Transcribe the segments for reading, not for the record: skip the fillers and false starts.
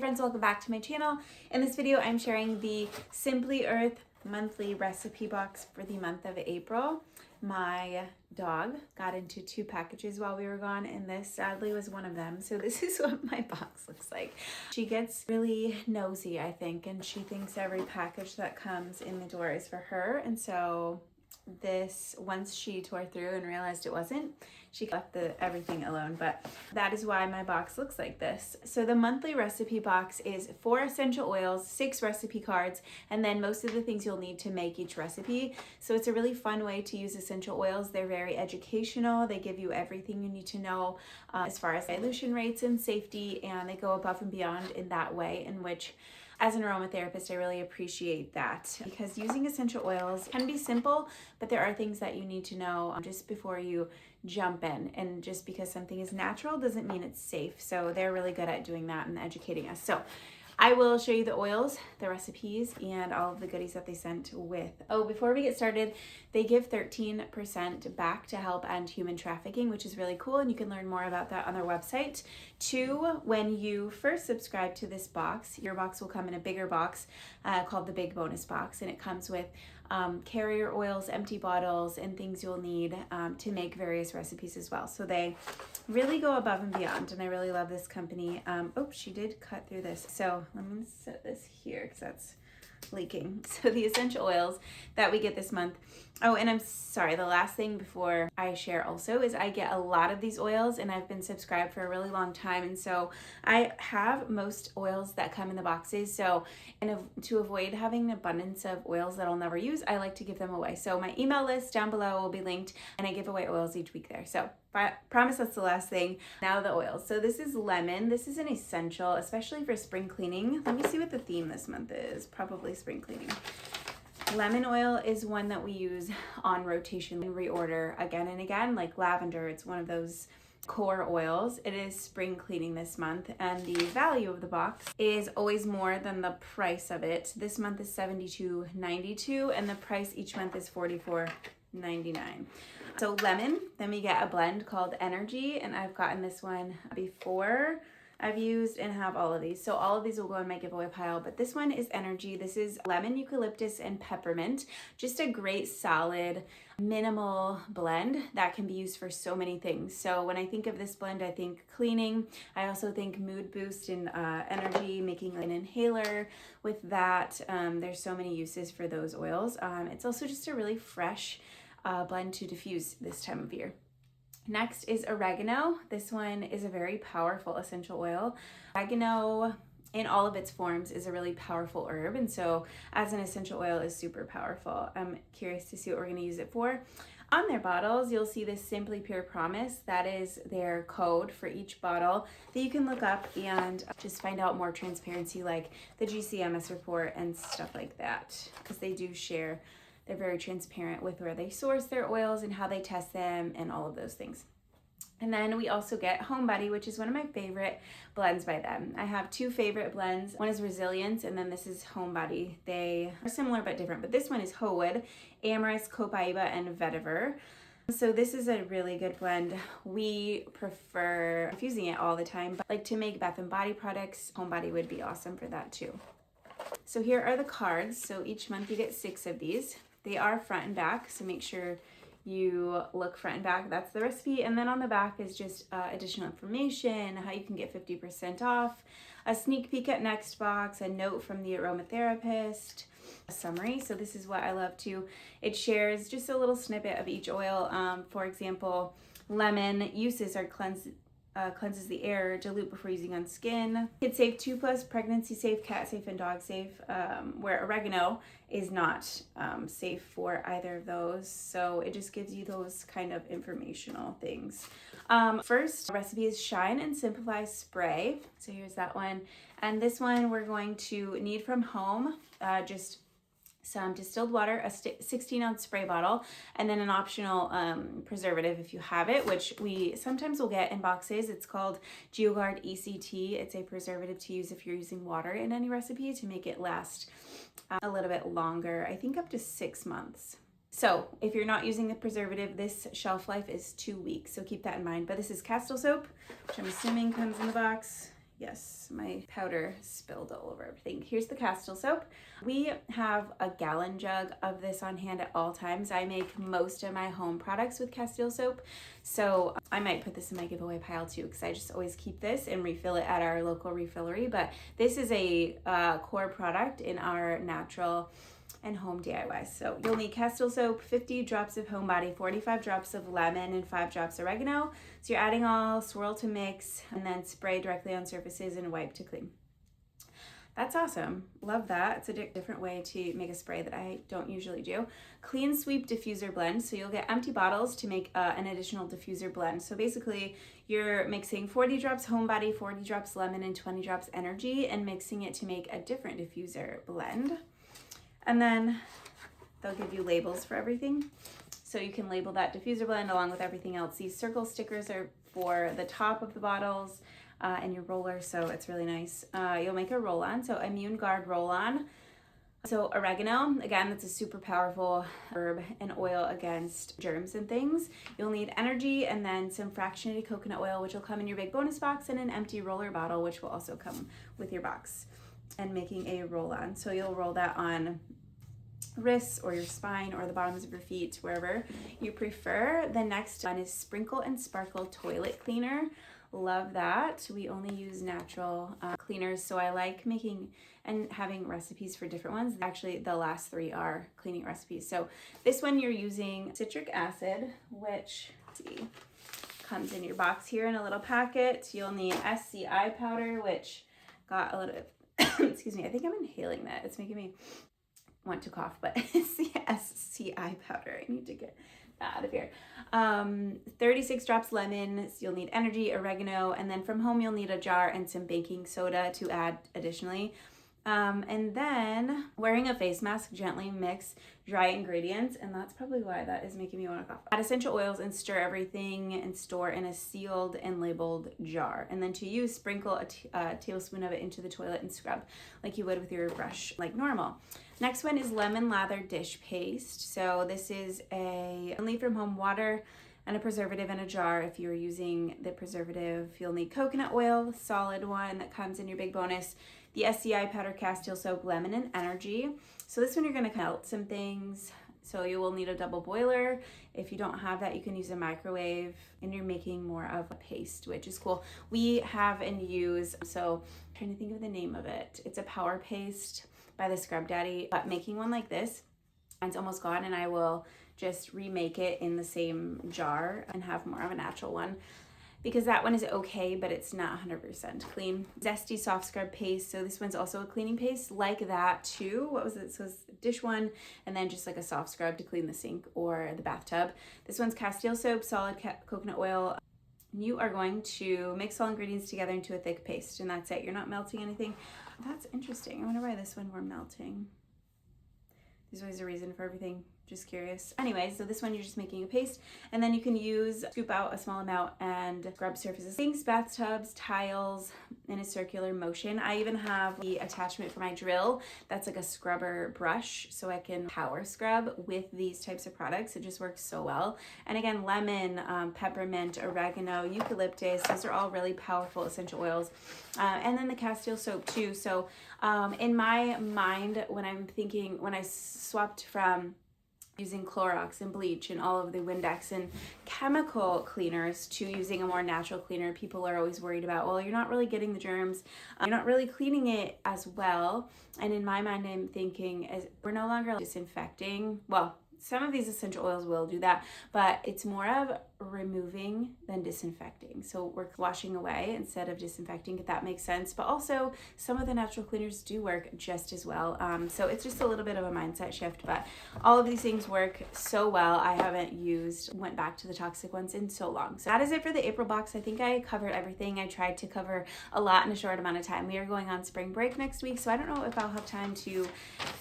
friends, welcome back to my channel. In this video, I'm sharing the Simply Earth monthly recipe box for the month of April. My dog got into 2 packages while we were gone, and this sadly was one of them. So this is what my box looks like. She gets really nosy, I think, and she thinks every package that comes in the door is for her. And so this, once she tore through and realized it wasn't, she left everything alone. But that is why my box looks like this. So the monthly recipe box is 4 essential oils, 6 recipe cards, and then most of the things you'll need to make each recipe. So it's a really fun way to use essential oils. They're very educational. They give you everything you need to know as far as dilution rates and safety, and they go above and beyond in that way, in which as an aromatherapist, I really appreciate that, because using essential oils can be simple, but there are things that you need to know just before you jump in. And just because something is natural doesn't mean it's safe. So they're really good at doing that and educating us. So I will show you the oils, the recipes, and all of the goodies that they sent with. Oh, before we get started, they give 13% back to help end human trafficking, which is really cool, and you can learn more about that on their website. 2, when you first subscribe to this box, your box will come in a bigger box called the Big Bonus Box, and it comes with carrier oils, empty bottles, and things you'll need to make various recipes as well. So they really go above and beyond, and I really love this company. Oh, she did cut through this. So let me set this here because that's leaking. So the essential oils that we get this month. Oh, and I'm sorry, the last thing before I share also is I get a lot of these oils, and I've been subscribed for a really long time, and so I have most oils that come in the boxes. So, and to avoid having an abundance of oils that I'll never use, I like to give them away. So my email list down below will be linked, and I give away oils each week there. So I promise that's the last thing. Now the oils. So this is lemon. This is an essential, especially for spring cleaning. Let me see what the theme this month is. Probably spring cleaning. Lemon oil is one that we use on rotation and reorder again and again, like lavender. It's one of those core oils. It is spring cleaning this month, and the value of the box is always more than the price of it. This month is $72.92, and the price each month is $44.99. So lemon, then we get a blend called Energy, and I've gotten this one before. I've used and have all of these. So all of these will go in my giveaway pile, but this one is Energy. This is lemon, eucalyptus, and peppermint. Just a great solid minimal blend that can be used for so many things. So when I think of this blend, I think cleaning. I also think mood boost and energy, making an inhaler with that. There's so many uses for those oils. It's also just a really fresh blend to diffuse this time of year. Next is oregano. This one is a very powerful essential oil. Oregano in all of its forms is a really powerful herb, and so as an essential oil is super powerful. I'm curious to see what we're going to use it for. On their bottles, you'll see this Simply Pure Promise. That is their code for each bottle that you can look up and just find out more transparency, like the GCMS report and stuff like that, because they do share. They're very transparent with where they source their oils and how they test them and all of those things. And then we also get Homebody, which is one of my favorite blends by them. I have 2 favorite blends. One is Resilience, and then this is Homebody. They are similar but different, but this one is Howood, Amyris, Copaiba, and Vetiver. So this is a really good blend. We prefer infusing it all the time, but like to make bath and body products, Homebody would be awesome for that too. So here are the cards. So each month you get 6 of these. They are front and back, so make sure you look front and back. That's the recipe. And then on the back is just additional information, how you can get 50% off, a sneak peek at next box, a note from the aromatherapist, a summary. So this is what I love too. It shares just a little snippet of each oil. For example, lemon uses are cleanses the air, dilute before using on skin. Kid safe 2+, pregnancy safe, cat safe, and dog safe, where oregano is not safe for either of those. So it just gives you those kind of informational things. First recipe is Shine and Simplify Spray. So here's that one. And this one we're going to need from home, just some distilled water, a 16-ounce spray bottle, and then an optional preservative if you have it, which we sometimes will get in boxes. It's called GeoGuard ECT. It's a preservative to use if you're using water in any recipe to make it last a little bit longer, I think up to 6 months. So if you're not using the preservative, this shelf life is 2 weeks, so keep that in mind. But this is Castile soap, which I'm assuming comes in the box. Yes, my powder spilled all over everything. Here's the Castile soap. We have a gallon jug of this on hand at all times. I make most of my home products with Castile soap, so I might put this in my giveaway pile too, because I just always keep this and refill it at our local refillery. But this is a core product in our natural and home DIY. So you'll need Castile soap, 50 drops of Homebody, 45 drops of lemon, and 5 drops oregano. So you're adding all, swirl to mix, and then spray directly on surfaces and wipe to clean. That's awesome. Love that. It's a different way to make a spray that I don't usually do. Clean sweep diffuser blend. So you'll get empty bottles to make an additional diffuser blend. So basically you're mixing 40 drops Homebody, 40 drops lemon, and 20 drops energy, and mixing it to make a different diffuser blend. And then they'll give you labels for everything. So you can label that diffuser blend along with everything else. These circle stickers are for the top of the bottles and your roller, so it's really nice. You'll make a roll-on, so Immune Guard roll-on. So oregano, again, that's a super powerful herb and oil against germs and things. You'll need energy and then some fractionated coconut oil, which will come in your big bonus box, and an empty roller bottle, which will also come with your box. And making a roll-on. So you'll roll that on wrists or your spine or the bottoms of your feet, wherever you prefer. The next one is Sprinkle and Sparkle Toilet Cleaner. Love that. We only use natural cleaners, so I like making and having recipes for different ones. Actually, the last 3 are cleaning recipes. So this one you're using citric acid, which, let's see, comes in your box here in a little packet. You'll need SCI powder, which got a little excuse me, I think I'm inhaling that. It's making me want to cough, but it's the SCI powder. I need to get that out of here. 36 drops lemon. So you'll need energy, oregano, and then from home you'll need a jar and some baking soda to add additionally. And then wearing a face mask, gently mix dry ingredients, and that's probably why that is making me want to cough. Add essential oils and stir everything and store in a sealed and labeled jar. And then to use, sprinkle a tablespoon of it into the toilet and scrub like you would with your brush like normal. Next one is lemon lather dish paste. So this is only from home water and a preservative in a jar. If you're using the preservative, you'll need coconut oil, solid one that comes in your big bonus, the SCI powder, Castile soap, lemon, and energy. So this one you're gonna melt some things. So you will need a double boiler. If you don't have that, you can use a microwave, and you're making more of a paste, which is cool. We have and use, so I'm trying to think of the name of it. It's a power paste by the Scrub Daddy, but making one like this, and it's almost gone, and I will just remake it in the same jar and have more of a natural one, because that one is okay, but it's not 100% clean. Zesty soft scrub paste. So this one's also a cleaning paste like that too. What was it? So it's a dish one, and then just like a soft scrub to clean the sink or the bathtub. This one's Castile soap, solid coconut oil. You are going to mix all ingredients together into a thick paste, and that's it. You're not melting anything. That's interesting. I wonder why this one we're melting. There's always a reason for everything. Just curious. Anyway, so this one you're just making a paste, and then you can scoop out a small amount and scrub surfaces, sinks, bathtubs, tiles in a circular motion. I even have the attachment for my drill that's like a scrubber brush, so I can power scrub with these types of products. It just works so well. And again, lemon, peppermint, oregano, eucalyptus, those are all really powerful essential oils. And then the Castile soap too. So in my mind, when I swapped from using Clorox and bleach and all of the Windex and chemical cleaners to using a more natural cleaner, people are always worried about, well, you're not really getting the germs, you're not really cleaning it as well. And in my mind, I'm thinking, we're no longer disinfecting. Well, some of these essential oils will do that, but it's more of removing than disinfecting. So we're washing away instead of disinfecting, if that makes sense. But also some of the natural cleaners do work just as well. So it's just a little bit of a mindset shift, but all of these things work so well. I haven't went back to the toxic ones in so long. So that is it for the April box. I think I covered everything. I tried to cover a lot in a short amount of time. We are going on spring break next week, so I don't know if I'll have time to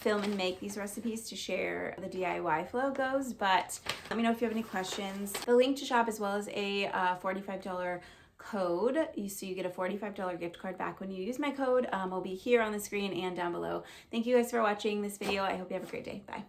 film and make these recipes to share the DIY flow goes, but let me know if you have any questions. The link to shop, as well as a $45 code, so you get a $45 gift card back when you use my code, will be here on the screen and down below. Thank you guys for watching this video. I hope you have a great day. Bye.